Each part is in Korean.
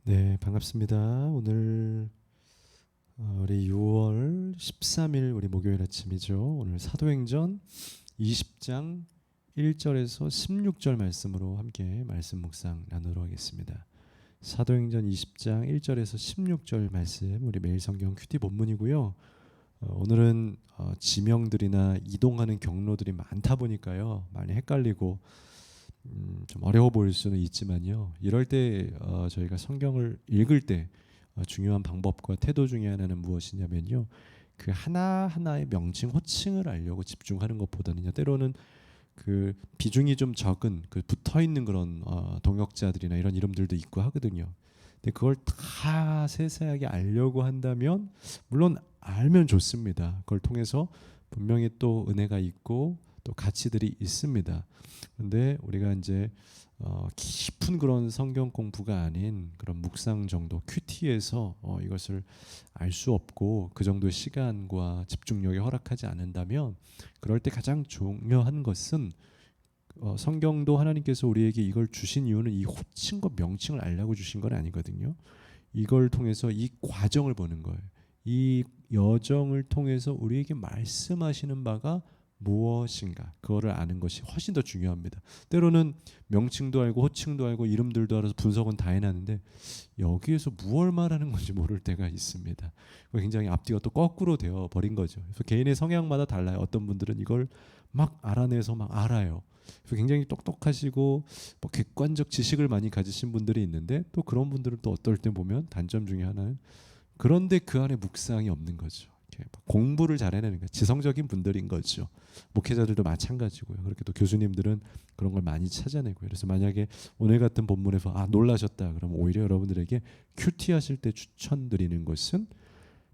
네, 반갑습니다. 오늘 우리 6월 13일 우리 목요일 아침이죠. 오늘 사도행전 20장 1절에서 16절 말씀으로 함께 말씀 묵상 나누도록 하겠습니다. 사도행전 20장 1절에서 16절 말씀 우리 매일 성경 큐티 본문이고요. 오늘은 지명들이나 이동하는 경로들이 많다 보니까요. 많이 헷갈리고 좀 어려워 보일 수는 있지만요. 이럴 때 저희가 성경을 읽을 때 중요한 방법과 태도 중에 하나는 무엇이냐면요. 그 하나하나의 명칭, 호칭을 알려고 집중하는 것보다는요. 때로는 그 비중이 좀 적은 그 붙어 있는 그런 동역자들이나 이런 이름들도 있고 하거든요. 근데 그걸 다 세세하게 알려고 한다면 물론 알면 좋습니다. 그걸 통해서 분명히 또 은혜가 있고 또 가치들이 있습니다. 근데 우리가 이제 깊은 그런 성경 공부가 아닌 그런 묵상 정도 큐티에서 이것을 알 수 없고 그 정도의 시간과 집중력이 허락하지 않는다면 그럴 때 가장 중요한 것은 성경도 하나님께서 우리에게 이걸 주신 이유는 이 호칭과 명칭을 알려고 주신 건 아니거든요. 이걸 통해서 이 과정을 보는 거예요. 이 여정을 통해서 우리에게 말씀하시는 바가 무엇인가 그거를 아는 것이 훨씬 더 중요합니다. 때로는 명칭도 알고 호칭도 알고 이름들도 알아서 분석은 다 해놨는데 여기에서 무엇을 말하는 건지 모를 때가 있습니다. 굉장히 앞뒤가 또 거꾸로 되어 버린 거죠. 그래서 개인의 성향마다 달라요. 어떤 분들은 이걸 막 알아내서 막 알아요. 그래서 굉장히 똑똑하시고 뭐 객관적 지식을 많이 가지신 분들이 있는데 또 그런 분들은 또 어떨 때 보면 단점 중에 하나는 그런데 그 안에 묵상이 없는 거죠. 공부를 잘해내는 거 지성적인 분들인 거죠. 목회자들도 마찬가지고요. 그렇게 또 교수님들은 그런 걸 많이 찾아내고요. 그래서 만약에 오늘 같은 본문에서 놀라셨다 그러면 오히려 여러분들에게 큐티 하실 때 추천드리는 것은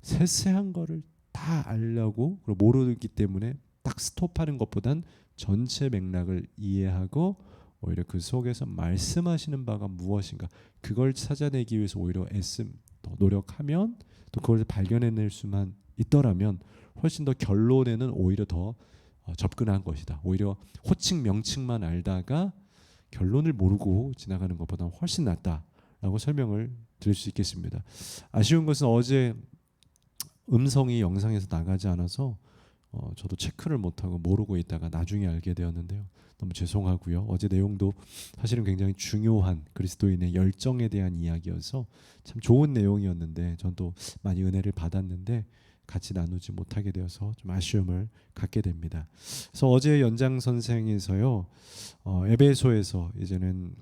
세세한 거를 다 알려고 그리고 모르기 때문에 딱 스톱하는 것보단 전체 맥락을 이해하고 오히려 그 속에서 말씀하시는 바가 무엇인가 그걸 찾아내기 위해서 오히려 애씀 더 노력하면 또 그걸 발견해낼 수만 있더라면 훨씬 더 결론에는 오히려 더 접근한 것이다. 오히려 호칭 명칭만 알다가 결론을 모르고 지나가는 것보다 훨씬 낫다라고 설명을 드릴 수 있겠습니다. 아쉬운 것은 어제 음성이 영상에서 나가지 않아서 저도 체크를 못하고 모르고 있다가 나중에 알게 되었는데요. 너무 죄송하고요. 어제 내용도 사실은 굉장히 중요한 그리스도인의 열정에 대한 이야기여서 참 좋은 내용이었는데 저도 많이 은혜를 받았는데 같이 나누지 못하게 되어서 좀 아쉬움을 갖게 됩니다. 그래서 어제 연장선생에서요. 에베소에서 이제는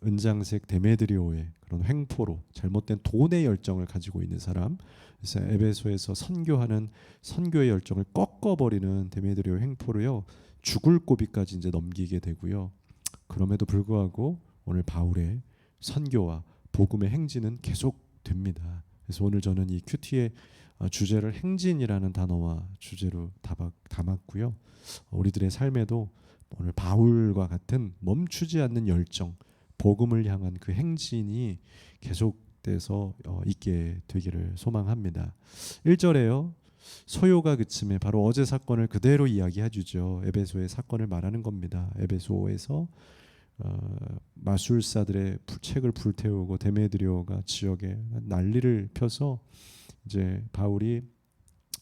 은장색 데메드리오의 그런 횡포로 잘못된 돈의 열정을 가지고 있는 사람, 그래서 에베소에서 선교하는 선교의 열정을 꺾어버리는 데메드리오 횡포로요 죽을 고비까지 이제 넘기게 되고요. 그럼에도 불구하고 오늘 바울의 선교와 복음의 행진은 계속됩니다. 그래서 오늘 저는 이 큐티의 주제를 행진이라는 단어와 주제로 담았고요. 우리들의 삶에도 오늘 바울과 같은 멈추지 않는 열정, 복음을 향한 그 행진이 계속돼서 있게 되기를 소망합니다. 1절에요. 소요가 그침에 바로 어제 사건을 그대로 이야기해 주죠. 에베소의 사건을 말하는 겁니다. 에베소에서 마술사들의 책을 불태우고 데메드리오가 지역에 난리를 펴서 이제 바울이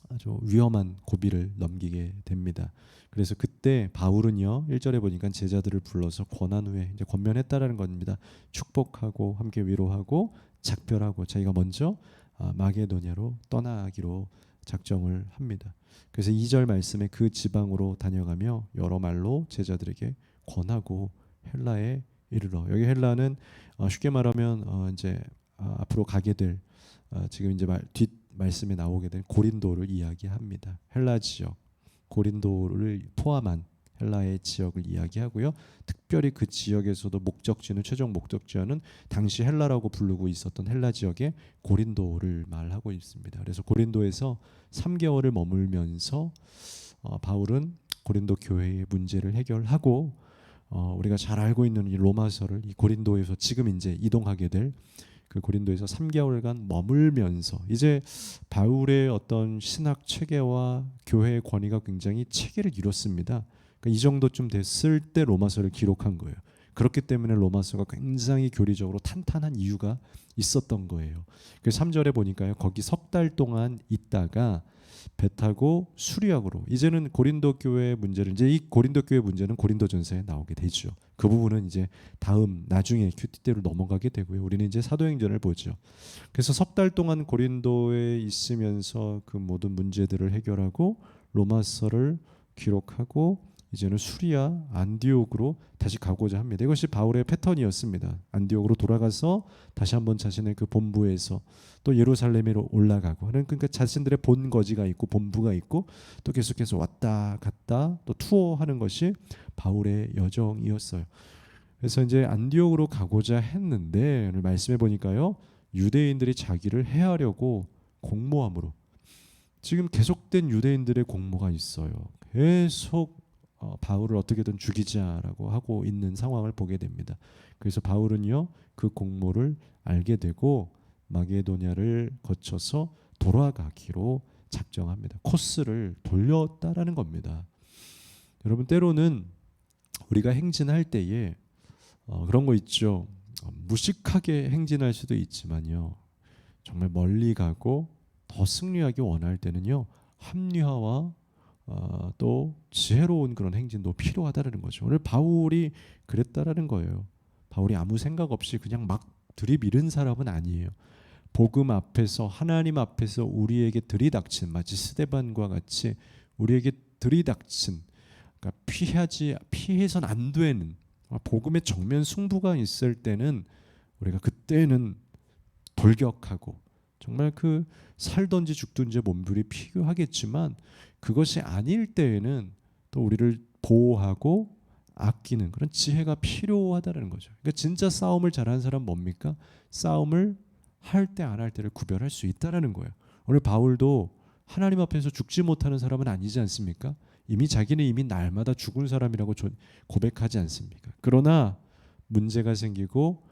아주 위험한 고비를 넘기게 됩니다. 그래서 그때 바울은요 1절에 보니까 제자들을 불러서 권한 후에 이제 권면했다라는 겁니다. 축복하고 함께 위로하고 작별하고 자기가 먼저 마게도냐로 떠나기로 작정을 합니다. 그래서 2절 말씀에 그 지방으로 다녀가며 여러 말로 제자들에게 권하고 헬라에 이르러 여기 헬라는 쉽게 말하면 이제 앞으로 가게 될 지금 이제 뒷 말씀에 나오게 된 고린도를 이야기합니다. 헬라 지역 고린도를 포함한 헬라의 지역을 이야기하고요. 특별히 그 지역에서도 목적지는 최종 목적지는 당시 헬라라고 부르고 있었던 헬라 지역의 고린도를 말하고 있습니다. 그래서 고린도에서 3개월을 머물면서 바울은 고린도 교회의 문제를 해결하고 우리가 잘 알고 있는 이 로마서를 이 고린도에서 지금 이제 이동하게 될 그 고린도에서 3개월간 머물면서 이제 바울의 어떤 신학 체계와 교회의 권위가 굉장히 체계를 이뤘습니다. 그러니까 이 정도쯤 됐을 때 로마서를 기록한 거예요. 그렇기 때문에 로마서가 굉장히 교리적으로 탄탄한 이유가 있었던 거예요. 그 3절에 보니까요. 거기 석 달 동안 있다가 배 타고 수리아으로, 이제는 고린도 교회 문제를, 이제 이 고린도 교회 문제는 고린도전서에 나오게 되죠. 그 부분은 이제 다음 나중에 큐티 때로 넘어가게 되고요. 우리는 이제 사도행전을 보죠. 그래서 석 달 동안 고린도에 있으면서 그 모든 문제들을 해결하고 로마서를 기록하고 이제는 수리아 안디옥으로 다시 가고자 합니다. 이것이 바울의 패턴이었습니다. 안디옥으로 돌아가서 다시 한번 자신의 그 본부에서 또 예루살렘으로 올라가고 하는, 그러니까 자신들의 본거지가 있고 본부가 있고 또 계속해서 왔다 갔다 또 투어하는 것이 바울의 여정이었어요. 그래서 이제 안디옥으로 가고자 했는데 오늘 말씀해 보니까요. 유대인들이 자기를 해하려고 공모함으로, 지금 계속된 유대인들의 공모가 있어요. 계속 바울을 어떻게든 죽이자라고 하고 있는 상황을 보게 됩니다. 그래서 바울은요 그 공모를 알게 되고 마게도냐를 거쳐서 돌아가기로 작정합니다. 코스를 돌렸다라는 겁니다. 여러분, 때로는 우리가 행진할 때에 그런 거 있죠. 무식하게 행진할 수도 있지만요, 정말 멀리 가고 더 승리하기 원할 때는요 합리화와 또 지혜로운 그런 행진도 필요하다는 거죠. 오늘 바울이 그랬다라는 거예요. 바울이 아무 생각 없이 그냥 막 들이밀은 사람은 아니에요. 복음 앞에서, 하나님 앞에서 우리에게 들이닥친, 마치 스데반과 같이 우리에게 들이닥친, 그러니까 피해선 안 되는 복음의 정면 승부가 있을 때는 우리가 그때는 돌격하고 정말 그 살든지 죽든지 몸부림이 필요하겠지만, 그것이 아닐 때에는 또 우리를 보호하고 아끼는 그런 지혜가 필요하다는 거죠. 그러니까 진짜 싸움을 잘하는 사람은 뭡니까? 싸움을 할 때 안 할 때를 구별할 수 있다라는 거예요. 오늘 바울도 하나님 앞에서 죽지 못하는 사람은 아니지 않습니까? 자기는 이미 날마다 죽은 사람이라고 고백하지 않습니까? 그러나 문제가 생기고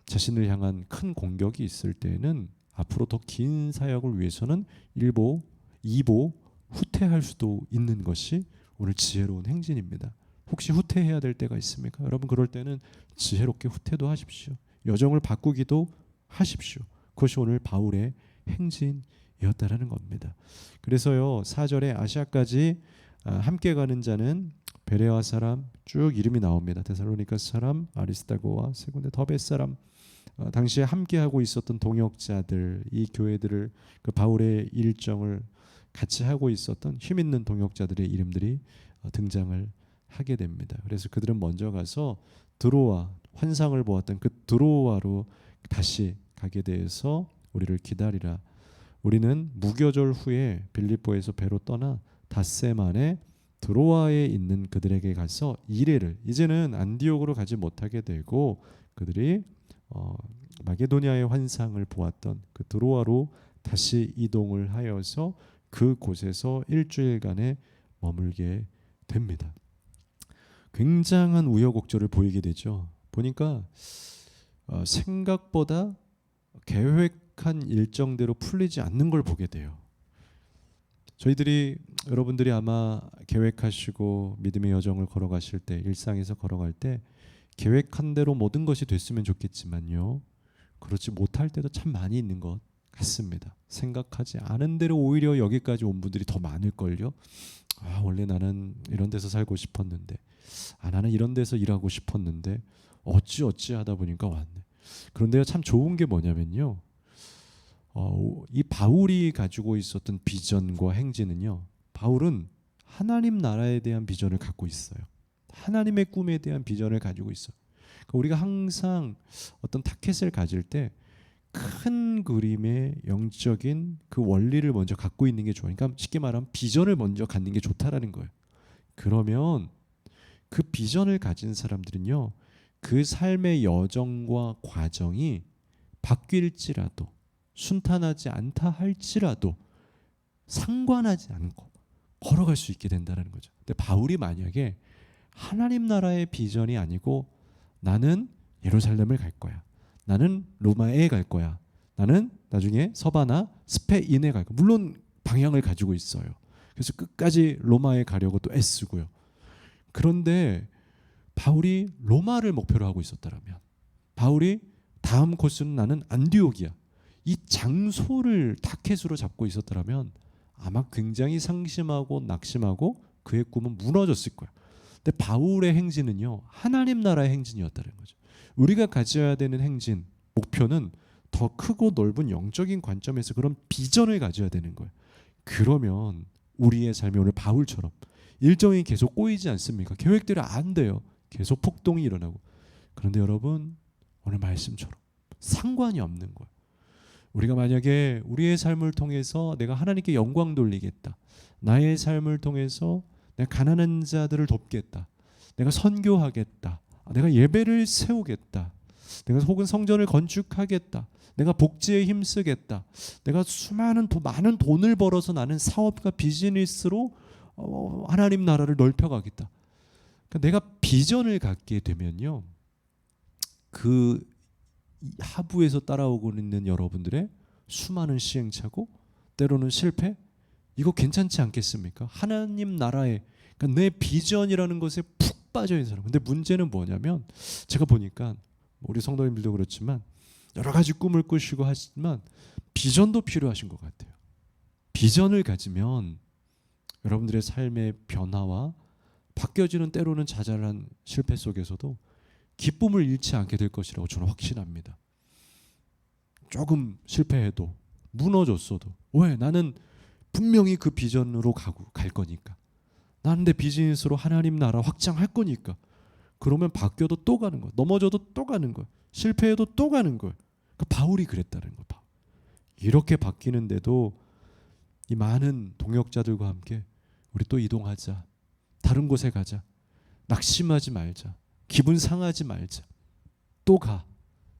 자신을 향한 큰 공격이 있을 때는 앞으로 더 긴 사역을 위해서는 1보, 2보 후퇴할 수도 있는 것이 오늘 지혜로운 행진입니다. 혹시 후퇴해야 될 때가 있습니까? 여러분, 그럴 때는 지혜롭게 후퇴도 하십시오. 여정을 바꾸기도 하십시오. 그것이 오늘 바울의 행진이었다라는 겁니다. 그래서요 4절에 아시아까지 함께 가는 자는 베레아 사람 쭉 이름이 나옵니다. 데살로니가 사람, 아리스다고와 세군데 더베 사람, 당시에 함께하고 있었던 동역자들, 이 교회들을, 그 바울의 일정을 같이 하고 있었던 힘있는 동역자들의 이름들이 등장을 하게 됩니다. 그래서 그들은 먼저 가서 드로아, 환상을 보았던 그 드로아로 다시 가게 돼서 우리를 기다리라. 우리는 무교절 후에 빌립보에서 배로 떠나 닷새 만에 드로아에 있는 그들에게 가서 이레를, 이제는 안디옥으로 가지 못하게 되고 그들이 마게도냐의 환상을 보았던 그 드로아로 다시 이동을 하여서 그 곳에서 일주일간에 머물게 됩니다. 굉장한 우여곡절을 보이게 되죠. 보니까 생각보다 계획한 일정대로 풀리지 않는 걸 보게 돼요. 여러분들이 아마 계획하시고 믿음의 여정을 걸어가실 때, 일상에서 걸어갈 때 계획한 대로 모든 것이 됐으면 좋겠지만요, 그렇지 못할 때도 참 많이 있는 것 같습니다. 생각하지 않은 대로 오히려 여기까지 온 분들이 더 많을걸요. 원래 나는 이런 데서 살고 싶었는데, 나는 이런 데서 일하고 싶었는데 어찌 하다 보니까 왔네. 그런데요, 참 좋은 게 뭐냐면요, 이 바울이 가지고 있었던 비전과 행진은요, 바울은 하나님 나라에 대한 비전을 갖고 있어요. 하나님의 꿈에 대한 비전을 가지고 있어요. 그러니까 우리가 항상 어떤 타켓을 가질 때 큰 그림의 영적인 그 원리를 먼저 갖고 있는 게 좋아요. 그러니까 쉽게 말하면 비전을 먼저 갖는 게 좋다라는 거예요. 그러면 그 비전을 가진 사람들은요, 그 삶의 여정과 과정이 바뀔지라도, 순탄하지 않다 할지라도 상관하지 않고 걸어갈 수 있게 된다는 거죠. 근데 바울이 만약에 하나님 나라의 비전이 아니고, 나는 예루살렘을 갈 거야, 나는 로마에 갈 거야, 나는 나중에 서바나 스페인에 갈 거야, 물론 방향을 가지고 있어요. 그래서 끝까지 로마에 가려고 또 애쓰고요. 그런데 바울이 로마를 목표로 하고 있었다면, 바울이 다음 코스는 나는 안디옥이야, 이 장소를 타켓으로 잡고 있었다면 아마 굉장히 상심하고 낙심하고 그의 꿈은 무너졌을 거야. 근데 바울의 행진은요, 하나님 나라의 행진이었다는 거죠. 우리가 가져야 되는 행진, 목표는 더 크고 넓은 영적인 관점에서 그런 비전을 가져야 되는 거예요. 그러면 우리의 삶이 오늘 바울처럼 일정이 계속 꼬이지 않습니까? 계획대로 안 돼요. 계속 폭동이 일어나고. 그런데 여러분, 오늘 말씀처럼 상관이 없는 거예요. 우리가 만약에 우리의 삶을 통해서 내가 하나님께 영광 돌리겠다, 나의 삶을 통해서 내가 가난한 자들을 돕겠다, 내가 선교하겠다, 내가 예배를 세우겠다, 내가 혹은 성전을 건축하겠다, 내가 복지에 힘쓰겠다, 내가 많은 돈을 벌어서 나는 사업과 비즈니스로 하나님 나라를 넓혀가겠다. 그러니까 내가 비전을 갖게 되면요, 그 하부에서 따라오고 있는 여러분들의 수많은 시행착오, 때로는 실패, 이거 괜찮지 않겠습니까? 하나님 나라에, 그러니까 내 비전이라는 것에 푹 빠져 있는 사람. 근데 문제는 뭐냐면, 제가 보니까 우리 성도님들도 그렇지만 여러 가지 꿈을 꾸시고 하지만 비전도 필요하신 것 같아요. 비전을 가지면 여러분들의 삶의 변화와 바뀌어지는 때로는 자잘한 실패 속에서도 기쁨을 잃지 않게 될 것이라고 저는 확신합니다. 조금 실패해도, 무너졌어도, 왜? 나는 분명히 그 비전으로 갈 거니까. 나는 내 비즈니스로 하나님 나라 확장할 거니까. 그러면 바뀌어도 또 가는 거야. 넘어져도 또 가는 거야. 실패해도 또 가는 거야. 그 바울이 그랬다는 거. 이렇게 바뀌는데도 이 많은 동역자들과 함께 우리 또 이동하자, 다른 곳에 가자, 낙심하지 말자, 기분 상하지 말자, 또 가.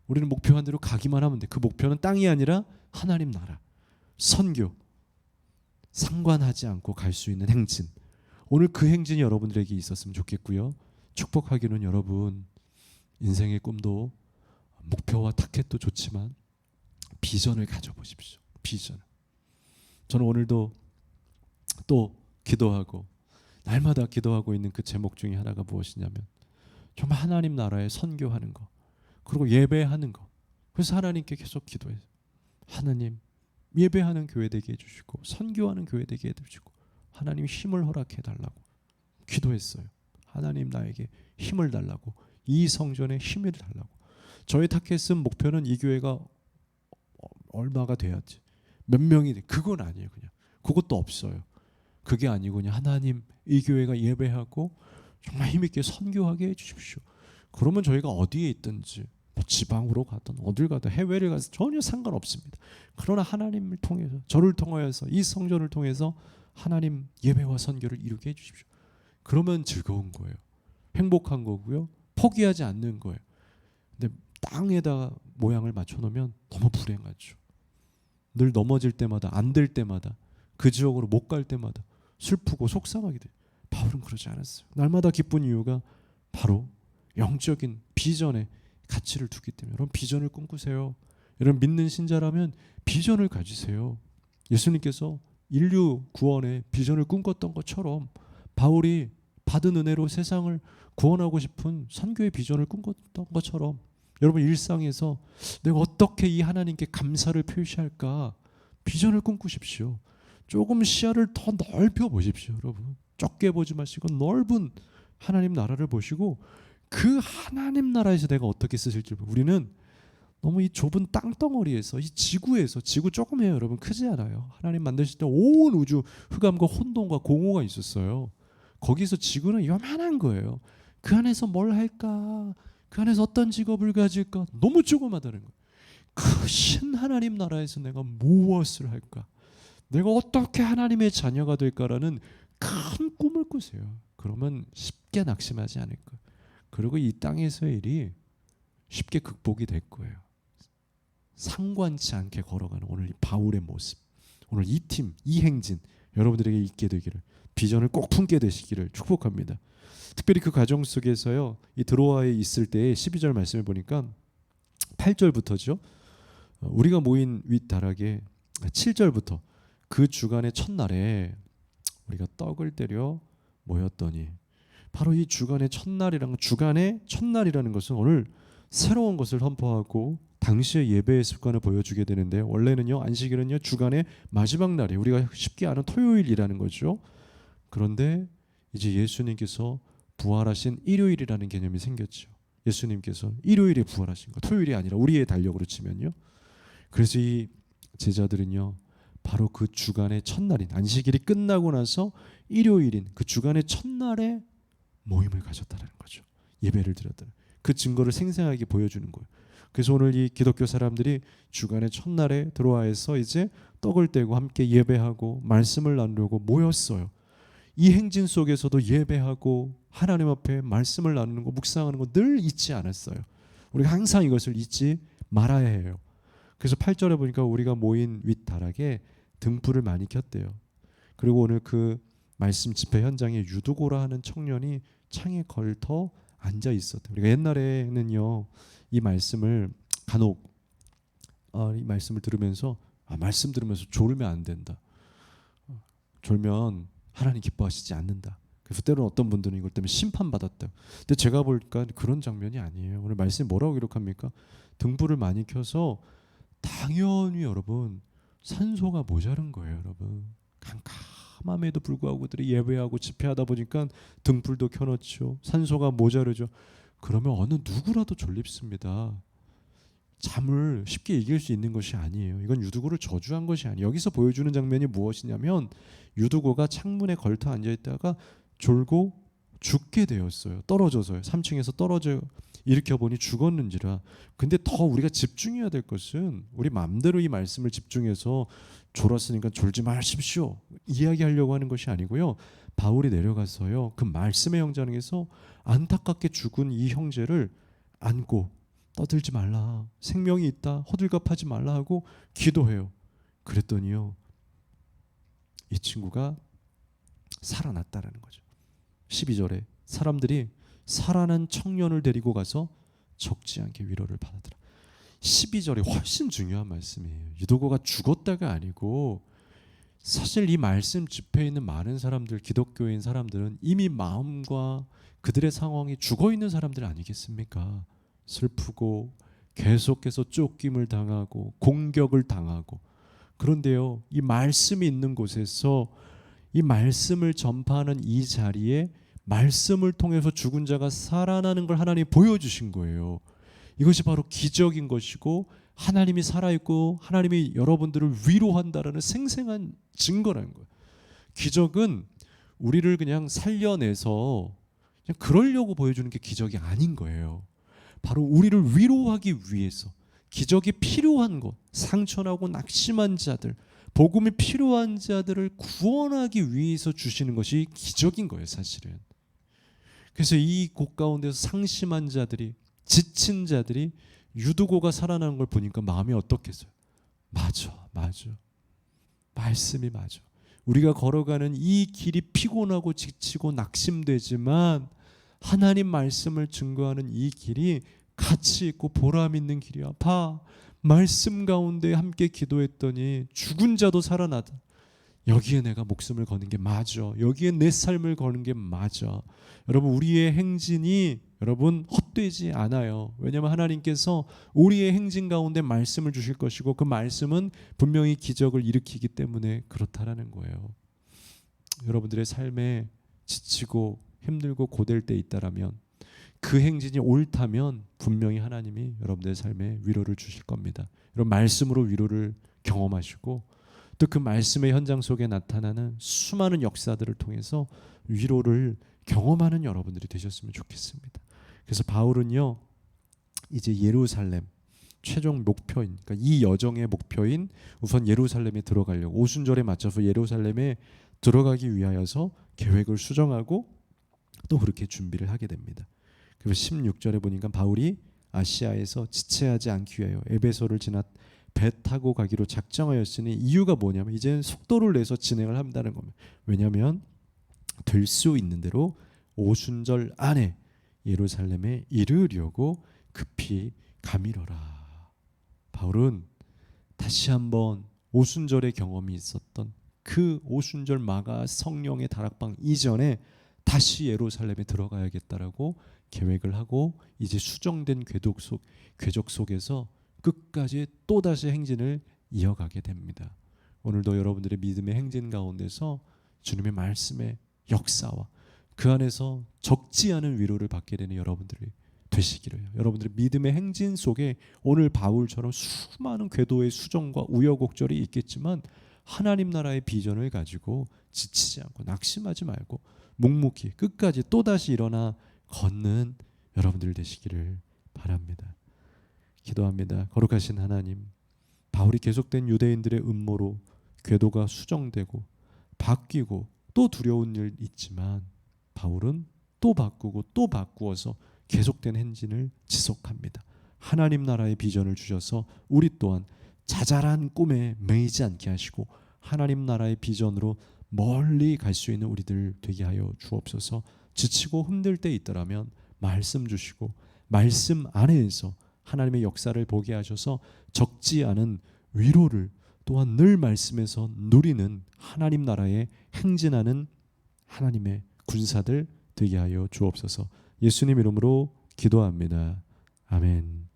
우리는 목표한 대로 가기만 하면 돼. 그 목표는 땅이 아니라 하나님 나라, 선교, 상관하지 않고 갈 수 있는 행진. 오늘 그 행진이 여러분들에게 있었으면 좋겠고요. 축복하기는 여러분, 인생의 꿈도 목표와 타켓도 좋지만 비전을 가져보십시오. 비전. 저는 오늘도 또 기도하고, 날마다 기도하고 있는 그 제목 중에 하나가 무엇이냐면, 정말 하나님 나라에 선교하는 거, 그리고 예배하는 거. 그래서 하나님께 계속 기도해요. 하나님, 예배하는 교회 되게 해주시고 선교하는 교회 되게 해주시고 하나님 힘을 허락해 달라고 기도했어요. 하나님 나에게 힘을 달라고, 이 성전에 힘을 달라고. 저의 타겟은, 목표는 이 교회가 얼마가 돼야지, 몇 명이 돼, 그건 아니에요. 그냥 그것도 없어요. 그게 아니고 그냥 하나님, 이 교회가 예배하고 정말 힘있게 선교하게 해주십시오. 그러면 저희가 어디에 있든지, 뭐 지방으로 가든 어딜 가든 해외를 가서 전혀 상관없습니다. 그러나 하나님을 통해서, 저를 통하여서, 이 성전을 통해서 하나님 예배와 선교를 이루게 해주십시오. 그러면 즐거운 거예요. 행복한 거고요. 포기하지 않는 거예요. 근데 땅에다 모양을 맞춰놓으면 너무 불행하죠. 늘 넘어질 때마다, 안 될 때마다, 그 지역으로 못 갈 때마다 슬프고 속상하게 돼요. 바울은 그러지 않았어요. 날마다 기쁜 이유가 바로 영적인 비전에 가치를 두기 때문에. 여러분, 비전을 꿈꾸세요. 여러분, 믿는 신자라면 비전을 가지세요. 예수님께서 인류 구원의 비전을 꿈꿨던 것처럼 바울이 받은 은혜로 세상을 구원하고 싶은 선교의 비전을 꿈꿨던 것처럼, 여러분 일상에서 내가 어떻게 이 하나님께 감사를 표시할까, 비전을 꿈꾸십시오. 조금 시야를 더 넓혀 보십시오. 여러분, 적게 보지 마시고 넓은 하나님 나라를 보시고, 그 하나님 나라에서 내가 어떻게 쓰실지. 우리는 너무 이 좁은 땅덩어리에서, 이 지구에서, 지구 조그매요 여러분, 크지 않아요. 하나님 만드실 때 온 우주 흑암과 혼돈과 공허가 있었어요. 거기서 지구는 요만한 거예요. 그 안에서 뭘 할까, 그 안에서 어떤 직업을 가질까, 너무 조그마다는 거예요. 크신 하나님 나라에서 내가 무엇을 할까, 내가 어떻게 하나님의 자녀가 될까라는 큰 꿈을 꾸세요. 그러면 쉽게 낙심하지 않을 거예요. 그리고 이 땅에서의 일이 쉽게 극복이 될 거예요. 상관치 않게 걸어가는 오늘 이 바울의 모습, 오늘 이 팀, 이 행진 여러분들에게 있게 되기를, 비전을 꼭 품게 되시기를 축복합니다. 특별히 그 과정 속에서요, 이 드로아에 있을 때의 12절 말씀을 보니까 8절부터죠. 우리가 모인 윗다락에 7절부터 그 주간의 첫날에 우리가 떡을 때려 모였더니 바로 이 주간의 첫날이라는 것은 오늘 새로운 것을 선포하고 당시의 예배의 습관을 보여주게 되는데, 원래는요 안식일은요 주간의 마지막 날이에요. 우리가 쉽게 아는 토요일이라는 거죠. 그런데 이제 예수님께서 부활하신 일요일이라는 개념이 생겼죠. 예수님께서 일요일에 부활하신 거, 토요일이 아니라 우리의 달력으로 치면요. 그래서 이 제자들은요 바로 그 주간의 첫날인 안식일이 끝나고 나서 일요일인 그 주간의 첫날에 모임을 가졌다는 거죠. 예배를 드렸다는 그 증거를 생생하게 보여주는 거예요. 그래서 오늘 이 기독교 사람들이 주간의 첫날에 들어와서 이제 떡을 떼고 함께 예배하고 말씀을 나누려고 모였어요. 이 행진 속에서도 예배하고 하나님 앞에 말씀을 나누는 거, 묵상하는 거 늘 잊지 않았어요. 우리가 항상 이것을 잊지 말아야 해요. 그래서 8절에 보니까 우리가 모인 윗다락에 등불을 많이 켰대요. 그리고 오늘 그 말씀 집회 현장에 유두고라 하는 청년이 창에 걸터 앉아 있었대요. 우리가 옛날에는요 이 말씀을 간혹 이 말씀을 들으면서 말씀 들으면서 졸으면 안 된다. 졸면 하나님 기뻐하시지 않는다. 그래서 때로는 어떤 분들은 이것 때문에 심판받았다. 근데 제가 볼까 그런 장면이 아니에요. 오늘 말씀이 뭐라고 기록합니까? 등불을 많이 켜서 당연히 여러분 산소가 모자른 거예요. 여러분 캄캄함에도 불구하고 그들이 예배하고 집회하다 보니까 등불도 켜놓죠. 산소가 모자르죠. 그러면 어느 누구라도 졸립습니다. 잠을 쉽게 이길 수 있는 것이 아니에요. 이건 유두고를 저주한 것이 아니에요. 여기서 보여주는 장면이 무엇이냐면 유두고가 창문에 걸터 앉아있다가 졸고 죽게 되었어요. 떨어져서요. 3층에서 떨어져 일으켜보니 죽었는지라. 근데 더 우리가 집중해야 될 것은 우리 마음대로 이 말씀을 집중해서 졸았으니까 졸지 마십시오 이야기하려고 하는 것이 아니고요. 바울이 내려가서요 그 말씀의 현장에서 안타깝게 죽은 이 형제를 안고 떠들지 말라, 생명이 있다, 호들갑하지 말라 하고 기도해요. 그랬더니요 이 친구가 살아났다라는 거죠. 12절에 사람들이 살아난 청년을 데리고 가서 적지 않게 위로를 받았더라. 12절이 훨씬 중요한 말씀이에요. 유도고가 죽었다가 아니고 사실 이 말씀 집회에 있는 많은 사람들, 기독교인 사람들은 이미 마음과 그들의 상황이 죽어있는 사람들 아니겠습니까? 슬프고 계속해서 쫓김을 당하고 공격을 당하고. 그런데요 이 말씀이 있는 곳에서 이 말씀을 전파하는 이 자리에 말씀을 통해서 죽은 자가 살아나는 걸 하나님이 보여주신 거예요. 이것이 바로 기적인 것이고 하나님이 살아있고 하나님이 여러분들을 위로한다라는 생생한 증거라는 거예요. 기적은 우리를 그냥 살려내서 그냥 그러려고 보여주는 게 기적이 아닌 거예요. 바로 우리를 위로하기 위해서 기적이 필요한 것, 상처나고 낙심한 자들, 복음이 필요한 자들을 구원하기 위해서 주시는 것이 기적인 거예요 사실은. 그래서 이 곳 가운데서 상심한 자들이, 지친 자들이 유두고가 살아나는 걸 보니까 마음이 어떻겠어요? 맞아. 말씀이 맞아. 우리가 걸어가는 이 길이 피곤하고 지치고 낙심되지만 하나님 말씀을 증거하는 이 길이 가치 있고 보람 있는 길이야. 봐, 말씀 가운데 함께 기도했더니 죽은 자도 살아나다. 여기에 내가 목숨을 거는 게 맞아. 여기에 내 삶을 거는 게 맞아. 여러분 우리의 행진이 여러분 헛되지 않아요. 왜냐하면 하나님께서 우리의 행진 가운데 말씀을 주실 것이고 그 말씀은 분명히 기적을 일으키기 때문에 그렇다라는 거예요. 여러분들의 삶에 지치고 힘들고 고될 때 있다라면 그 행진이 옳다면 분명히 하나님이 여러분들의 삶에 위로를 주실 겁니다. 여러분 말씀으로 위로를 경험하시고 또 그 말씀의 현장 속에 나타나는 수많은 역사들을 통해서 위로를 경험하는 여러분들이 되셨으면 좋겠습니다. 그래서 바울은요 이제 예루살렘 최종 목표인, 그러니까 이 여정의 목표인 우선 예루살렘에 들어가려고 오순절에 맞춰서 예루살렘에 들어가기 위하여서 계획을 수정하고 또 그렇게 준비를 하게 됩니다. 그리고 16절에 보니까 바울이 아시아에서 지체하지 않기 위하여 에베소를 지나 배 타고 가기로 작정하였으니 이유가 뭐냐면 이제는 속도를 내서 진행을 한다는 겁니다. 왜냐하면 될 수 있는 대로 오순절 안에 예루살렘에 이르려고 급히 가미러라. 바울은 다시 한번 오순절의 경험이 있었던 그 오순절 마가 성령의 다락방 이전에 다시 예루살렘에 들어가야겠다라고 계획을 하고 이제 수정된 궤적 속에서 끝까지 또다시 행진을 이어가게 됩니다. 오늘도 여러분들의 믿음의 행진 가운데서 주님의 말씀의 역사와 그 안에서 적지 않은 위로를 받게 되는 여러분들이 되시기를, 여러분들의 믿음의 행진 속에 오늘 바울처럼 수많은 궤도의 수정과 우여곡절이 있겠지만 하나님 나라의 비전을 가지고 지치지 않고 낙심하지 말고 묵묵히 끝까지 또다시 일어나 걷는 여러분들 되시기를 바랍니다. 기도합니다. 거룩하신 하나님, 바울이 계속된 유대인들의 음모로 궤도가 수정되고 바뀌고 또 두려운 일 있지만 바울은 또 바꾸고 또 바꾸어서 계속된 행진을 지속합니다. 하나님 나라의 비전을 주셔서 우리 또한 자잘한 꿈에 매이지 않게 하시고 하나님 나라의 비전으로 멀리 갈 수 있는 우리들 되게 하여 주옵소서. 지치고 힘들 때 있더라면 말씀 주시고 말씀 안에서 하나님의 역사를 보게 하셔서 적지 않은 위로를 또한 늘 말씀에서 누리는 하나님 나라에 행진하는 하나님의 군사들 되게 하여 주옵소서. 예수님 이름으로 기도합니다. 아멘.